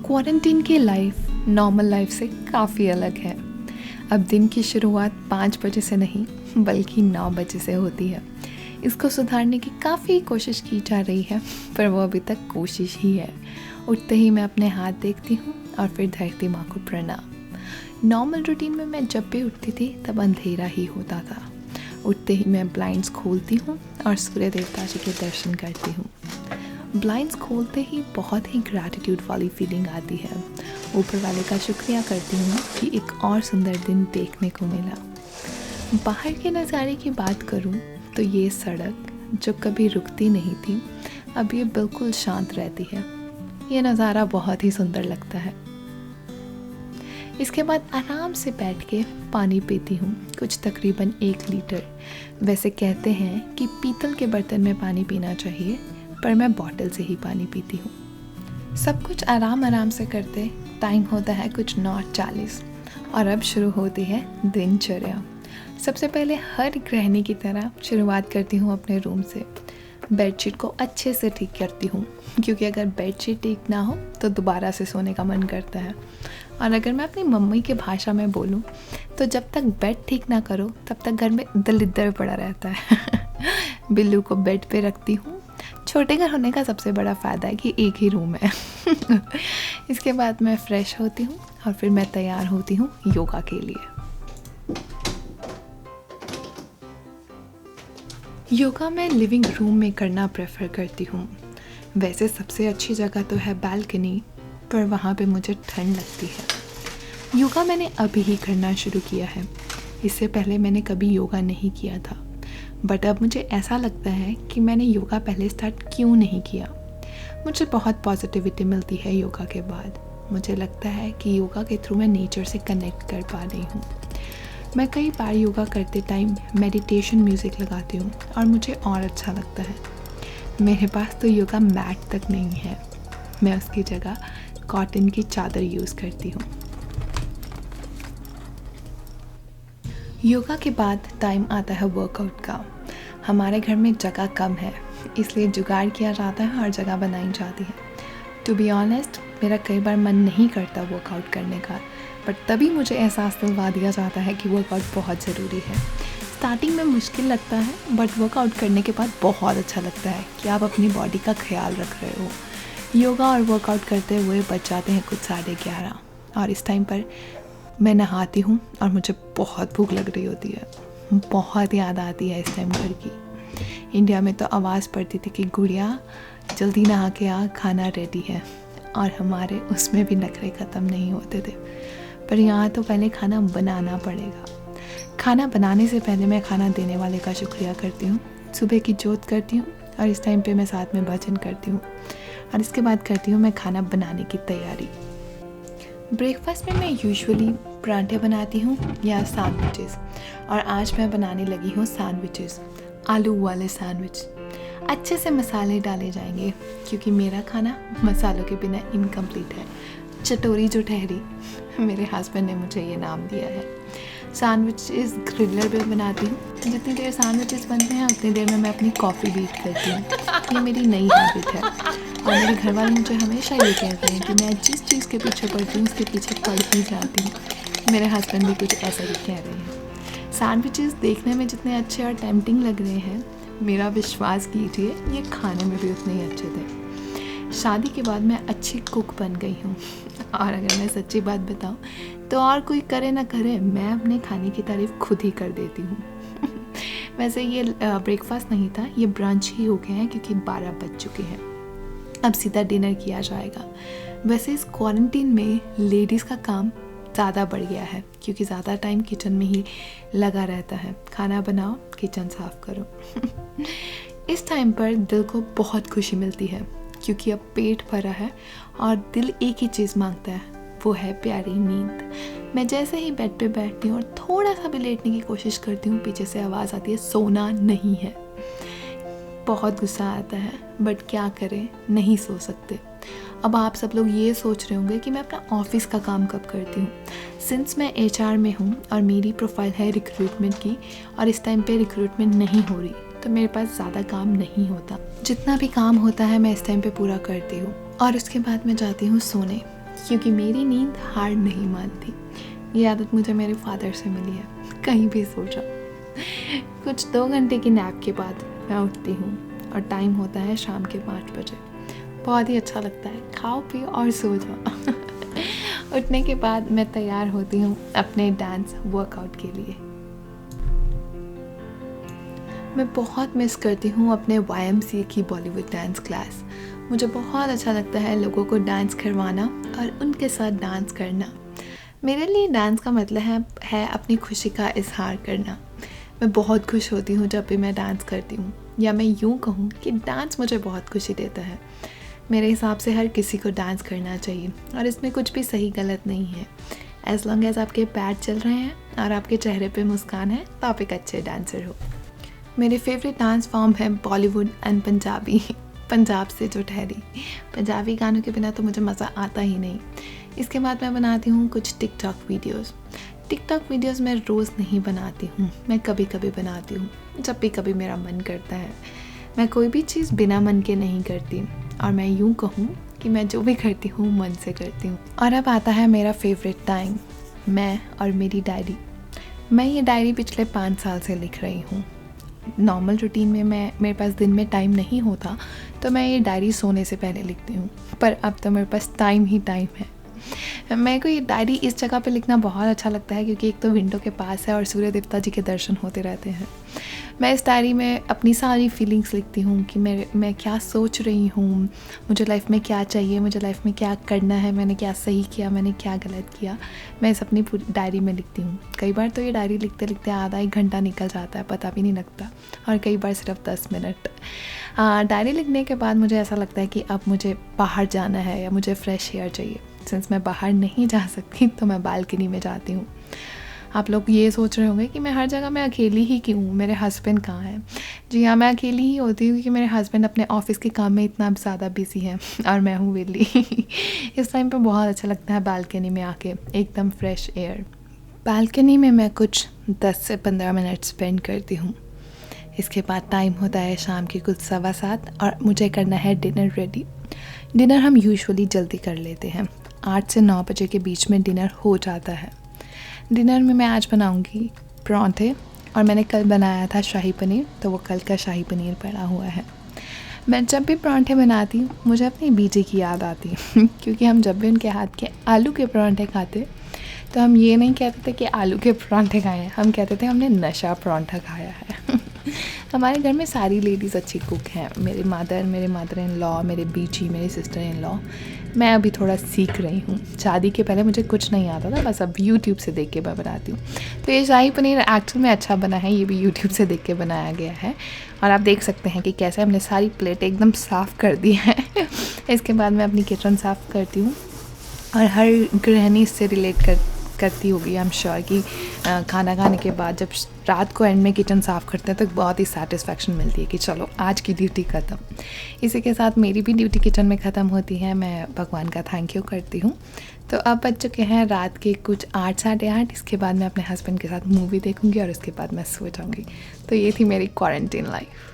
Quarantine की life normal life से काफ़ी अलग है। अब दिन की शुरुआत 5 बजे से नहीं बल्कि 9 बजे से होती है। इसको सुधारने की काफ़ी कोशिश की जा रही है, पर वो अभी तक कोशिश ही है। उठते ही मैं अपने हाथ देखती हूँ और फिर धरती माँ को प्रणाम। नॉर्मल रूटीन में मैं जब भी उठती थी तब अंधेरा ही होता था। उठते ही मैं ब्लाइंड्स खोलती हूँ और सूर्य देवता जी के दर्शन करती हूँ। ब्लाइंड्स खोलते ही बहुत ही ग्रैटिट्यूड वाली फीलिंग आती है। ऊपर वाले का शुक्रिया करती हूँ कि एक और सुंदर दिन देखने को मिला। बाहर के नज़ारे की बात करूँ तो ये सड़क जो कभी रुकती नहीं थी अब ये बिल्कुल शांत रहती है। ये नज़ारा बहुत ही सुंदर लगता है। इसके बाद आराम से बैठ के पानी पीती हूँ, कुछ तकरीबन 1 लीटर। वैसे कहते हैं कि पीतल के बर्तन में पानी पीना चाहिए, पर मैं बॉटल से ही पानी पीती हूँ। सब कुछ आराम आराम से करते टाइम होता है कुछ 9:40 और अब शुरू होती है दिनचर्या। सबसे पहले हर गृहिणी की तरह शुरुआत करती हूँ अपने रूम से। बेडशीट को अच्छे से ठीक करती हूँ, क्योंकि अगर बेडशीट ठीक ना हो तो दोबारा से सोने का मन करता है। और अगर मैं अपनी मम्मी की भाषा में बोलूँ तो जब तक बेड ठीक ना करो तब तक घर में दलिद्दर पड़ा रहता है। बिल्लू को बेड पे रखती हूँ। छोटे घर होने का सबसे बड़ा फ़ायदा है कि एक ही रूम है। इसके बाद मैं फ्रेश होती हूँ और फिर मैं तैयार होती हूँ योगा के लिए। योगा मैं लिविंग रूम में करना प्रेफर करती हूँ। वैसे सबसे अच्छी जगह तो है बालकनी, पर वहाँ पे मुझे ठंड लगती है। योगा मैंने अभी ही करना शुरू किया है। इससे पहले मैंने कभी योगा नहीं किया था, बट अब मुझे ऐसा लगता है कि मैंने योगा पहले स्टार्ट क्यों नहीं किया। मुझे बहुत पॉजिटिविटी मिलती है योगा के बाद। मुझे लगता है कि योगा के थ्रू मैं नेचर से कनेक्ट कर पा रही हूँ। मैं कई बार योगा करते टाइम मेडिटेशन म्यूज़िक लगाती हूँ और मुझे और अच्छा लगता है। मेरे पास तो योगा मैट तक नहीं है। मैं उसकी जगह कॉटन की चादर यूज़ करती हूँ। योगा के बाद टाइम आता है वर्कआउट का। हमारे घर में जगह कम है, इसलिए जुगाड़ किया जाता है और जगह बनाई जाती है। टू बी ऑनेस्ट, मेरा कई बार मन नहीं करता वर्कआउट करने का, बट तभी मुझे एहसास दिलवा दिया जाता है कि वर्कआउट बहुत ज़रूरी है। स्टार्टिंग में मुश्किल लगता है, बट वर्कआउट करने के बाद बहुत अच्छा लगता है कि आप अपनी बॉडी का ख्याल रख रहे हो। योगा और वर्कआउट करते हुए बच जाते हैं कुछ 11:30 और इस टाइम पर मैं नहाती हूँ और मुझे बहुत भूख लग रही होती है। बहुत याद आती है इस टाइम घर की। इंडिया में तो आवाज़ पड़ती थी कि गुड़िया जल्दी नहा के आ, खाना रेडी है, और हमारे उसमें भी नखरे ख़त्म नहीं होते थे। पर यहाँ तो पहले खाना बनाना पड़ेगा। खाना बनाने से पहले मैं खाना देने वाले का शुक्रिया करती हूँ, सुबह की जोत करती हूँ और इस टाइम पे मैं साथ में भजन करती हूँ और इसके बाद करती हूँ मैं खाना बनाने की तैयारी। ब्रेकफास्ट में मैं यूजुअली पराठे बनाती हूँ या सैंडविचेस, और आज मैं बनाने लगी हूँ सैंडविचेस, आलू वाले सैंडविच। अच्छे से मसाले डाले जाएंगे क्योंकि मेरा खाना मसालों के बिना इनकम्प्लीट है। चटोरी जो ठहरी, मेरे हस्बैंड ने मुझे ये नाम दिया है। सैंडविचेस ग्रिलर पे बनाती हूँ। जितनी देर सैंडविचेस बनते हैं उतनी देर में मैं अपनी कॉफ़ी बीट करती हूँ। ये मेरी नई हैबिट है और मेरे घर वाले मुझे हमेशा ये कहते हैं कि मैं जिस चीज़ के पीछे पड़ती हूँ उसके पीछे पड़ ही जाती हूँ। मेरे हस्बैंड भी कुछ ऐसा ही कह रहे हैं। सैंडविचेस देखने में जितने अच्छे और टेम्पटिंग लग रहे हैं, मेरा विश्वास कीजिए ये खाने में भी उतने ही अच्छे थे। शादी के बाद मैं अच्छी कुक बन गई हूँ, और अगर मैं सच्ची बात बताऊँ तो और कोई करे ना करे, मैं अपने खाने की तारीफ़ खुद ही कर देती हूँ। वैसे ये ब्रेकफास्ट नहीं था, ये ब्रंच ही हो गया है क्योंकि 12 बज चुके हैं। अब सीधा डिनर किया जाएगा। वैसे इस क्वारंटीन में लेडीज़ का काम ज़्यादा बढ़ गया है क्योंकि ज़्यादा टाइम किचन में ही लगा रहता है। खाना बनाओ, किचन साफ़ करो। इस टाइम पर दिल को बहुत खुशी मिलती है क्योंकि अब पेट भरा है और दिल एक ही चीज़ मांगता है, वो है प्यारी नींद। मैं जैसे ही बेड पे बैठती हूँ और थोड़ा सा भी लेटने की कोशिश करती हूँ, पीछे से आवाज़ आती है सोना नहीं है। बहुत गुस्सा आता है, बट क्या करें, नहीं सो सकते। अब आप सब लोग ये सोच रहे होंगे कि मैं अपना ऑफिस का काम कब करती हूँ। सिंस मैं HR में हूँ और मेरी प्रोफाइल है रिक्रूटमेंट की, और इस टाइम पे रिक्रूटमेंट नहीं हो रही, तो मेरे पास ज़्यादा काम नहीं होता। जितना भी काम होता है मैं इस टाइम पे पूरा करती हूँ और उसके बाद मैं जाती हूँ सोने। क्योंकि मेरी नींद हार नहीं मानती। ये आदत मुझे मेरे फादर से मिली है। कहीं भी सो जाओ। कुछ 2 घंटे की नैप के बाद मैं उठती हूँ और टाइम होता है शाम के 5 बजे। बहुत ही अच्छा लगता है, खाओ पियो और सो जाओ। उठने के बाद मैं तैयार होती हूँ अपने डांस वर्कआउट के लिए। मैं बहुत मिस करती हूँ अपने YMCA की बॉलीवुड डांस क्लास। मुझे बहुत अच्छा लगता है लोगों को डांस करवाना और उनके साथ डांस करना। मेरे लिए डांस का मतलब है अपनी खुशी का इजहार करना। मैं बहुत खुश होती हूँ जब भी मैं डांस करती हूँ, या मैं यूँ कहूँ कि डांस मुझे बहुत खुशी देता है। मेरे हिसाब से हर किसी को डांस करना चाहिए और इसमें कुछ भी सही गलत नहीं है। एज लॉन्ग एज आपके पैर चल रहे हैं और आपके चेहरे पे मुस्कान है तो आप एक अच्छे डांसर हो। मेरे फेवरेट डांस फॉर्म है बॉलीवुड एंड पंजाबी। पंजाब से जो ठहरी, पंजाबी गानों के बिना तो मुझे मज़ा आता ही नहीं। इसके बाद मैं बनाती हूँ कुछ टिकटॉक वीडियोस मैं रोज़ नहीं बनाती हूँ, मैं कभी कभी बनाती हूँ जब भी कभी मेरा मन करता है। मैं कोई भी चीज़ बिना मन के नहीं करती और मैं यूँ कहूँ कि मैं जो भी करती हूँ मन से करती हूँ। और अब आता है मेरा फेवरेट टाइम, मैं और मेरी डायरी। मैं ये डायरी पिछले 5 साल से लिख रही हूँ। नॉर्मल रूटीन में मेरे पास दिन में टाइम नहीं होता तो मैं ये डायरी सोने से पहले लिखती हूँ, पर अब तो मेरे पास टाइम ही टाइम है। मेरे को ये डायरी इस जगह पे लिखना बहुत अच्छा लगता है क्योंकि एक तो विंडो के पास है और सूर्य देवता जी के दर्शन होते रहते हैं। मैं इस डायरी में अपनी सारी फीलिंग्स लिखती हूँ कि मैं क्या सोच रही हूँ, मुझे लाइफ में क्या चाहिए, मुझे लाइफ में क्या करना है, मैंने क्या सही किया, मैंने क्या गलत किया। मैं इस अपनी पूरी डायरी में लिखती हूँ। कई बार तो ये डायरी लिखते लिखते आधा 1 घंटा निकल जाता है, पता भी नहीं लगता, और कई बार सिर्फ 10 मिनट। डायरी लिखने के बाद मुझे ऐसा लगता है कि अब मुझे बाहर जाना है या मुझे फ्रेश एयर चाहिए। सिंस मैं बाहर नहीं जा सकती तो मैं बालकनी में जाती हूँ। आप लोग ये सोच रहे होंगे कि मैं हर जगह मैं अकेली ही क्यों हूँ, मेरे हस्बैंड कहाँ हैं। जी हाँ, मैं अकेली ही होती हूँ क्योंकि मेरे हस्बैंड अपने ऑफिस के काम में इतना ज़्यादा बिजी हैं और मैं हूँ वेली। इस टाइम पे बहुत अच्छा लगता है बालकनी में आके एकदम फ्रेश एयर। बालकनी में मैं कुछ 10 से 15 मिनट स्पेंड करती हूँ। इसके बाद टाइम होता है शाम के कुछ 7:15 और मुझे करना है डिनर रेडी। डिनर हम यूजुअली जल्दी कर लेते हैं, 8 से 9 बजे के बीच में डिनर हो जाता है। डिनर में मैं आज बनाऊंगी परांठे, और मैंने कल बनाया था शाही पनीर, तो वो कल का शाही पनीर पड़ा हुआ है। मैं जब भी परांठे बनाती हूँ मुझे अपनी बीजी की याद आती है क्योंकि हम जब भी उनके हाथ के आलू के परांठे खाते तो हम ये नहीं कहते थे कि आलू के परांठे खाए हैं, हम कहते थे हमने नशा परांठा खाया है। हमारे घर में सारी लेडीज़ अच्छी कुक हैं, मेरे मदर इन लॉ, मेरे बीची, मेरी सिस्टर इन लॉ। मैं अभी थोड़ा सीख रही हूँ। शादी के पहले मुझे कुछ नहीं आता था, बस अब यूट्यूब से देख के मैं बनाती हूँ। तो ये शाही पनीर एक्चुअल में अच्छा बना है, ये भी यूट्यूब से देख के बनाया गया है। और आप देख सकते हैं कि कैसे हमने सारी प्लेट एकदम साफ़ कर दी है। इसके बाद मैं अपनी किचन साफ़ करती हूँ, और हर गृहिणी इससे रिलेट करती होगी, आई एम श्योर कि खाना खाने के बाद जब रात को एंड में किचन साफ़ करते हैं तो बहुत ही सेटिस्फेक्शन मिलती है कि चलो आज की ड्यूटी ख़त्म। इसी के साथ मेरी भी ड्यूटी किचन में ख़त्म होती है। मैं भगवान का थैंक यू करती हूँ। तो अब बज चुके हैं रात के कुछ 8, 8:30। इसके बाद मैं अपने हस्बैंड के साथ मूवी देखूँगी और उसके बाद मैं सो जाऊँगी। तो ये थी मेरी क्वारंटीन लाइफ।